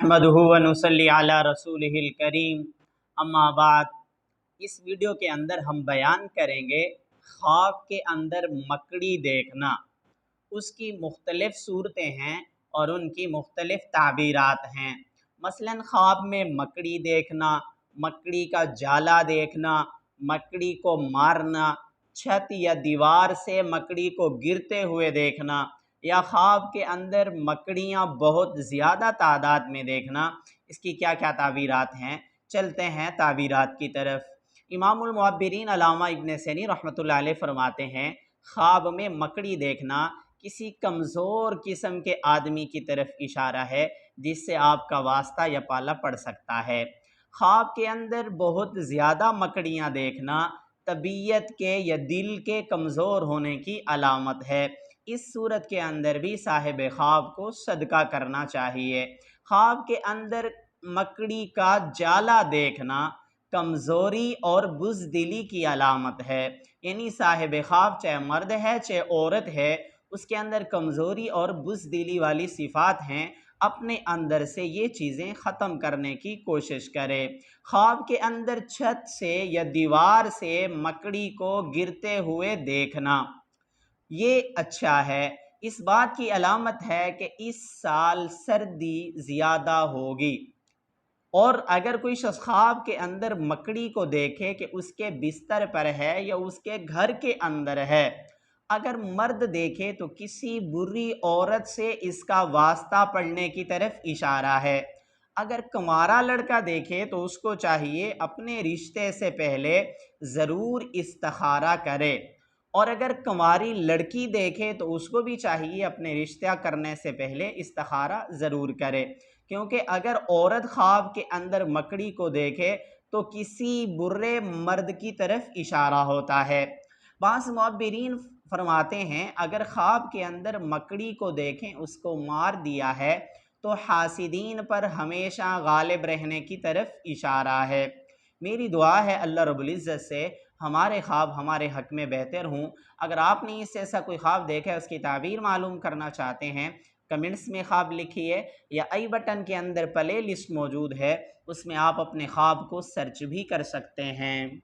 अहमदुहु व नुसल्ली अला रसूलिहिल करीम, अम्मा बाद। इस वीडियो के अंदर हम बयान करेंगे ख्वाब के अंदर मकड़ी देखना। उसकी मुख्तलिफ़ सूरतें हैं और उनकी मुख्तलिफ़ ताबीरात हैं। मसलन ख्वाब में मकड़ी देखना, मकड़ी का जाला देखना, मकड़ी को मारना, छत या दीवार से मकड़ी को गिरते हुए देखना, या ख्वाब के अंदर मकड़ियाँ बहुत ज़्यादा तादाद में देखना, इसकी क्या क्या ताबीरात हैं। चलते हैं ताबीरात की तरफ। इमामुल मुअब्बिरीन अल्लामा इब्न सैनी रहमतुल्लाह अलैह फरमाते हैं, ख्वाब में मकड़ी देखना किसी कमज़ोर किस्म के आदमी की तरफ इशारा है जिससे आपका वास्ता या पाला पड़ सकता है। ख्वाब के अंदर बहुत ज़्यादा मकड़ियाँ देखना तबीयत के या दिल के कमज़ोर होने की अलामत है। इस सूरत के अंदर भी साहिब ख्वाब को सदका करना चाहिए। ख्वाब के अंदर मकड़ी का जाला देखना कमज़ोरी और बुज़दिली की अलामत है। यानी साहिब ख्वाब चाहे मर्द है चाहे औरत है, उसके अंदर कमज़ोरी और बुज़दिली वाली सिफ़ात हैं। अपने अंदर से ये चीज़ें ख़त्म करने की कोशिश करे। ख्वाब के अंदर छत से या दीवार से मकड़ी को गिरते हुए देखना ये अच्छा है। इस बात की अलामत है कि इस साल सर्दी ज़्यादा होगी। और अगर कोई शख्स ख्वाब के अंदर मकड़ी को देखे कि उसके बिस्तर पर है या उसके घर के अंदर है, अगर मर्द देखे तो किसी बुरी औरत से इसका वास्ता पड़ने की तरफ इशारा है। अगर कुंवारा लड़का देखे तो उसको चाहिए अपने रिश्ते से पहले ज़रूर इस्तिखारा करे, और अगर कुंवारी लड़की देखे तो उसको भी चाहिए अपने रिश्ता करने से पहले इस्तिखारा ज़रूर करे। क्योंकि अगर औरत ख्वाब के अंदर मकड़ी को देखे तो किसी बुरे मर्द की तरफ इशारा होता है। बाज़ मुअब्बिरीन फरमाते हैं अगर ख्वाब के अंदर मकड़ी को देखें उसको मार दिया है तो हासिदीन पर हमेशा गालिब रहने की तरफ इशारा है। मेरी दुआ है अल्लाह रब्बुल इज़्ज़त से हमारे ख्वाब हमारे हक़ में बेहतर हों। अगर आपने इससे ऐसा कोई ख्वाब देखा है, उसकी ताबीर मालूम करना चाहते हैं, कमेंट्स में ख्वाब लिखिए, या आई बटन के अंदर प्ले लिस्ट मौजूद है, उसमें आप अपने ख्वाब को सर्च भी कर सकते हैं।